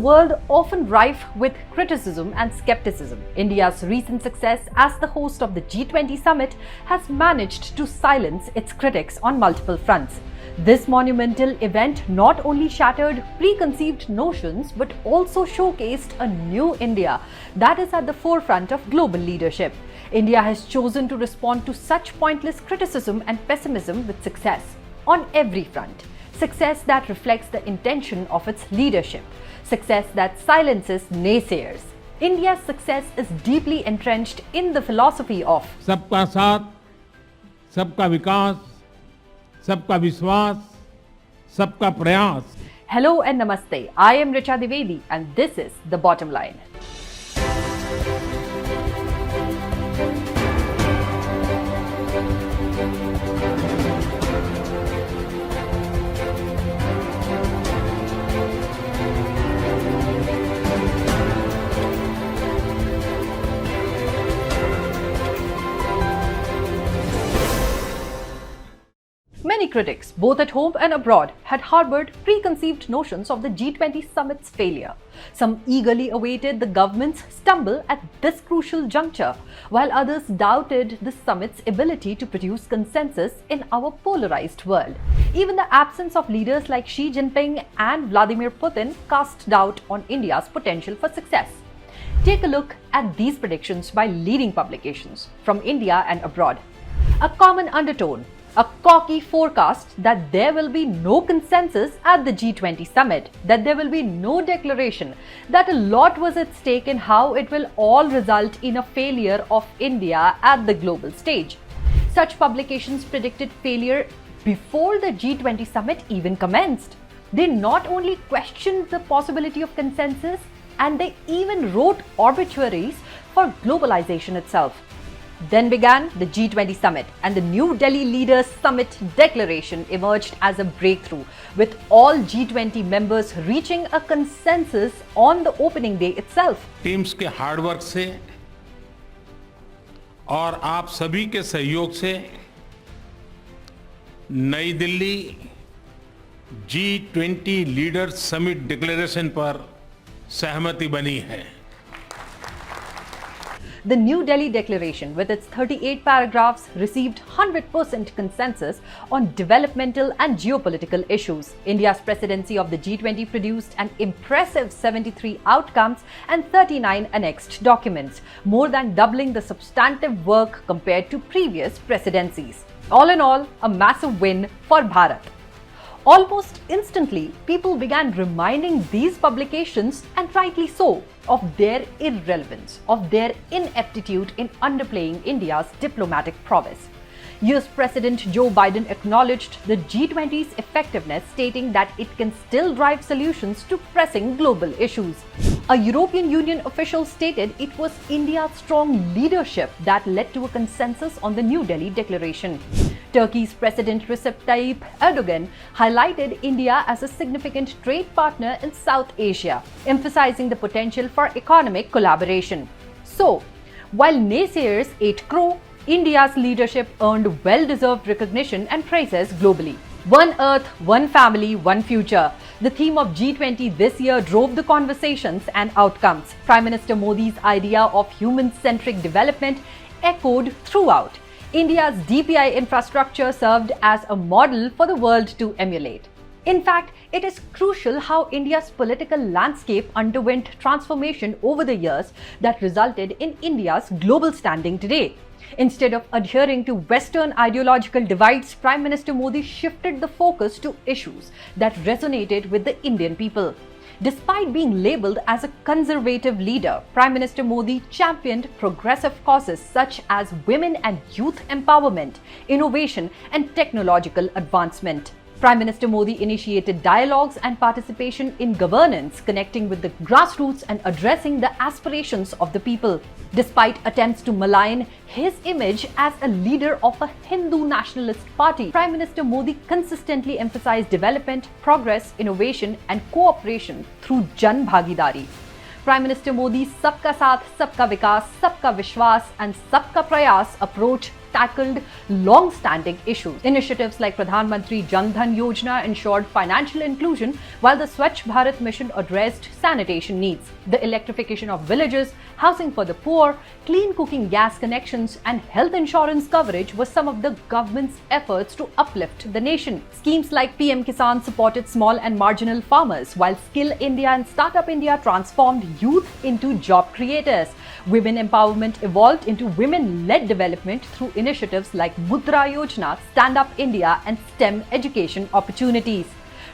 world often rife with criticism and skepticism, India's recent success as the host of the G20 summit has managed to silence its critics on multiple fronts. This monumental event not only shattered preconceived notions but also showcased a new India that is at the forefront of global leadership. India has chosen to respond to such pointless criticism and pessimism with success on every front. Success that reflects the intention of its leadership. Success that silences naysayers. India's success is deeply entrenched in the philosophy of सबका साथ, सबका विकास, सबका विश्वास, सबका प्रयास. Hello and Namaste. I am Richa Dwivedi and this is The Bottom Line. Many critics, both at home and abroad, had harbored preconceived notions of the G20 summit's failure. Some eagerly awaited the government's stumble at this crucial juncture, while others doubted the summit's ability to produce consensus in our polarized world. Even the absence of leaders like Xi Jinping and Vladimir Putin cast doubt on India's potential for success. Take a look at these predictions by leading publications from India and abroad. A common undertone, a cocky forecast that there will be no consensus at the G20 summit, that there will be no declaration, that a lot was at stake in how it will all result in a failure of India at the global stage. Such publications predicted failure before the G20 summit even commenced. They not only questioned the possibility of consensus, and they even wrote obituaries for globalization itself. Then began the G20 summit, and the New Delhi Leaders Summit Declaration emerged as a breakthrough, with all G20 members reaching a consensus on the opening day itself. Teams के hard work से और आप सभी के सहयोग से नई Delhi G20 leaders summit declaration पर सहमति बनी है. The New Delhi Declaration, with its 38 paragraphs, received 100% consensus on developmental and geopolitical issues. India's presidency of the G20 produced an impressive 73 outcomes and 39 annexed documents, more than doubling the substantive work compared to previous presidencies. All in all, a massive win for Bharat. Almost instantly, people began reminding these publications, and rightly so, of their irrelevance, of their ineptitude in underplaying India's diplomatic prowess. US President Joe Biden acknowledged the G20's effectiveness, stating that it can still drive solutions to pressing global issues. A European Union official stated it was India's strong leadership that led to a consensus on the New Delhi Declaration. Turkey's President Recep Tayyip Erdogan highlighted India as a significant trade partner in South Asia, emphasizing the potential for economic collaboration. So, while naysayers ate crow, India's leadership earned well-deserved recognition and praises globally. One Earth, One Family, One Future. The theme of G20 this year drove the conversations and outcomes. Prime Minister Modi's idea of human-centric development echoed throughout. India's DPI infrastructure served as a model for the world to emulate. In fact, it is crucial how India's political landscape underwent transformation over the years that resulted in India's global standing today. Instead of adhering to Western ideological divides, Prime Minister Modi shifted the focus to issues that resonated with the Indian people. Despite being labelled as a conservative leader, Prime Minister Modi championed progressive causes such as women and youth empowerment, innovation, and technological advancement. Prime Minister Modi initiated dialogues and participation in governance, connecting with the grassroots and addressing the aspirations of the people. Despite attempts to malign his image as a leader of a Hindu nationalist party, Prime Minister Modi consistently emphasized development, progress, innovation, and cooperation through Jan Bhagidari. Prime Minister Modi's Sabka Saath, Sabka Vikas, Sabka Vishwas, and Sabka Prayas approach tackled long-standing issues. Initiatives like Pradhan Mantri Jan Dhan Yojana ensured financial inclusion, while the Swachh Bharat mission addressed sanitation needs. The electrification of villages, housing for the poor, clean cooking gas connections, and health insurance coverage were some of the government's efforts to uplift the nation. Schemes like PM Kisan supported small and marginal farmers, while Skill India and Startup India transformed youth into job creators. Women empowerment evolved into women-led development through initiatives like Mudra Yojana, Stand Up India, and STEM education opportunities.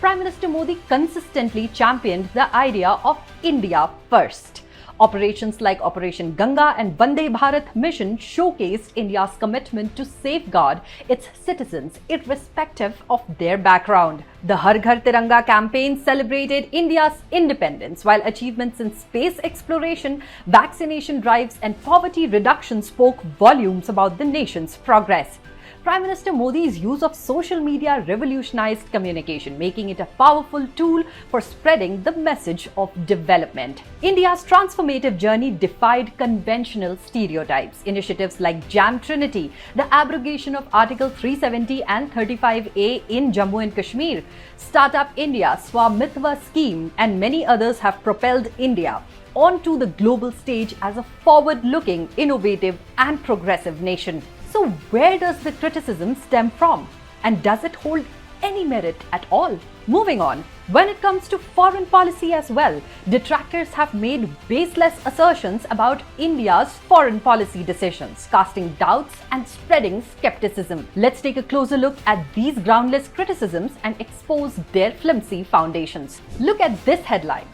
Prime Minister Modi consistently championed the idea of India first. Operations like Operation Ganga and Vande Bharat mission showcased India's commitment to safeguard its citizens irrespective of their background. The Har Ghar Tiranga campaign celebrated India's independence, while achievements in space exploration, vaccination drives, and poverty reduction spoke volumes about the nation's progress. Prime Minister Modi's use of social media revolutionized communication, making it a powerful tool for spreading the message of development. India's transformative journey defied conventional stereotypes. Initiatives like Jam Trinity, the abrogation of Article 370 and 35A in Jammu and Kashmir, Startup India, Swamitva scheme, and many others have propelled India onto the global stage as a forward-looking, innovative, and progressive nation. So where does the criticism stem from? And does it hold any merit at all? Moving on, when it comes to foreign policy as well, detractors have made baseless assertions about India's foreign policy decisions, casting doubts and spreading skepticism. Let's take a closer look at these groundless criticisms and expose their flimsy foundations. Look at this headline: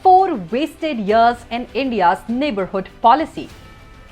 4 wasted years in India's neighborhood policy.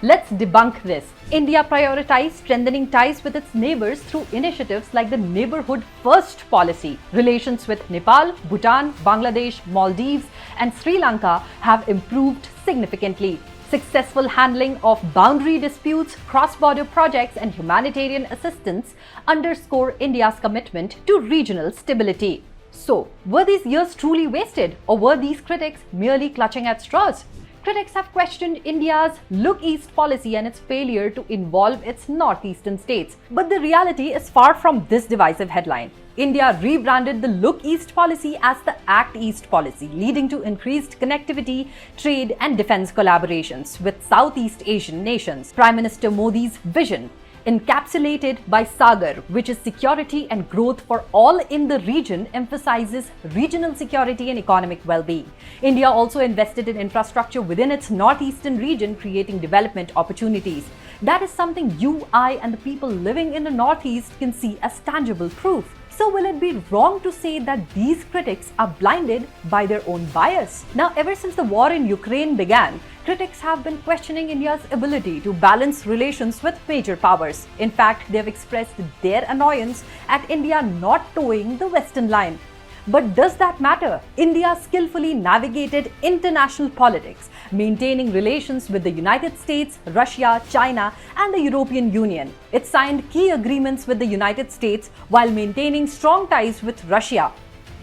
Let's debunk this. India prioritized strengthening ties with its neighbors through initiatives like the Neighborhood First policy. Relations with Nepal, Bhutan, Bangladesh, Maldives, and Sri Lanka have improved significantly. Successful handling of boundary disputes, cross-border projects, and humanitarian assistance underscore India's commitment to regional stability. So, were these years truly wasted, or were these critics merely clutching at straws? Critics have questioned India's Look East policy and its failure to involve its northeastern states. But the reality is far from this divisive headline. India rebranded the Look East policy as the Act East policy, leading to increased connectivity, trade, and defense collaborations with Southeast Asian nations. Prime Minister Modi's vision, encapsulated by Sagar, which is security and growth for all in the region, emphasizes regional security and economic well-being. India also invested in infrastructure within its northeastern region, creating development opportunities. That is something you, I, and the people living in the northeast can see as tangible proof. So will it be wrong to say that these critics are blinded by their own bias? Now, ever since the war in Ukraine began, critics have been questioning India's ability to balance relations with major powers. In fact, they have expressed their annoyance at India not toeing the Western line. But does that matter? India skillfully navigated international politics, maintaining relations with the United States, Russia, China, and the European Union. It signed key agreements with the United States while maintaining strong ties with Russia.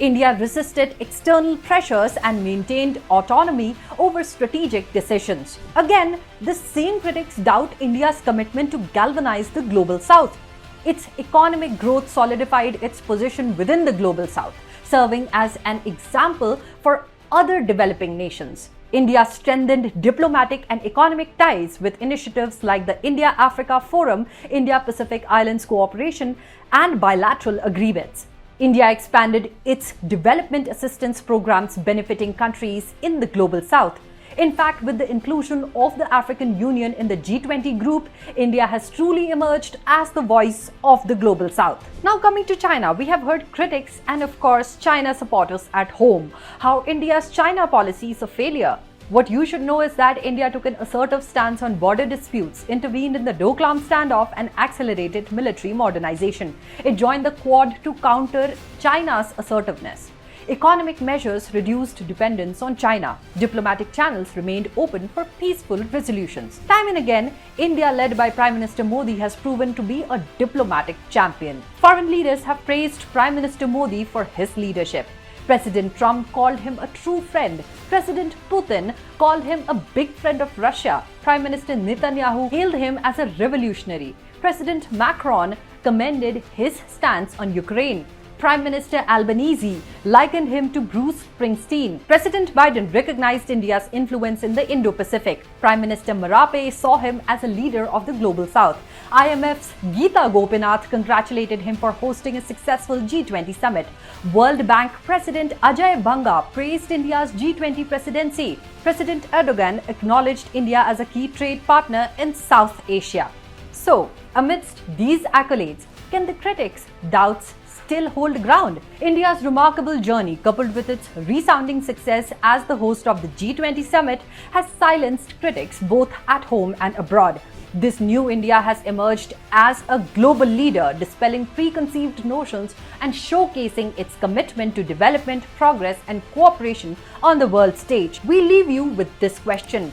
India resisted external pressures and maintained autonomy over strategic decisions. Again, the same critics doubt India's commitment to galvanize the global south. Its economic growth solidified its position within the global south, serving as an example for other developing nations. India strengthened diplomatic and economic ties with initiatives like the India-Africa Forum, India-Pacific Islands Cooperation, and bilateral agreements. India expanded its development assistance programs benefiting countries in the global south. In fact, with the inclusion of the African Union in the G20 group, India has truly emerged as the voice of the global south. Now coming to China, we have heard critics and of course China supporters at home how India's China policy is a failure. What you should know is that India took an assertive stance on border disputes, intervened in the Doklam standoff, and accelerated military modernization. It joined the Quad to counter China's assertiveness. Economic measures reduced dependence on China. Diplomatic channels remained open for peaceful resolutions. Time and again, India, led by Prime Minister Modi, has proven to be a diplomatic champion. Foreign leaders have praised Prime Minister Modi for his leadership. President Trump called him a true friend. President Putin called him a big friend of Russia. Prime Minister Netanyahu hailed him as a revolutionary. President Macron commended his stance on Ukraine. Prime Minister Albanese likened him to Bruce Springsteen. President Biden recognized India's influence in the Indo-Pacific. Prime Minister Marape saw him as a leader of the Global South. IMF's Geeta Gopinath congratulated him for hosting a successful G20 summit. World Bank President Ajay Banga praised India's G20 presidency. President Erdogan acknowledged India as a key trade partner in South Asia. So, amidst these accolades, can the critics' doubts still hold ground? India's remarkable journey, coupled with its resounding success as the host of the G20 summit, has silenced critics both at home and abroad. This new India has emerged as a global leader, dispelling preconceived notions and showcasing its commitment to development, progress, and cooperation on the world stage. We leave you with this question.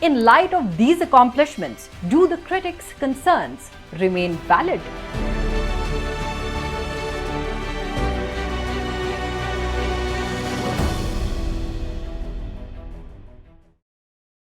In light of these accomplishments, do the critics' concerns remain valid?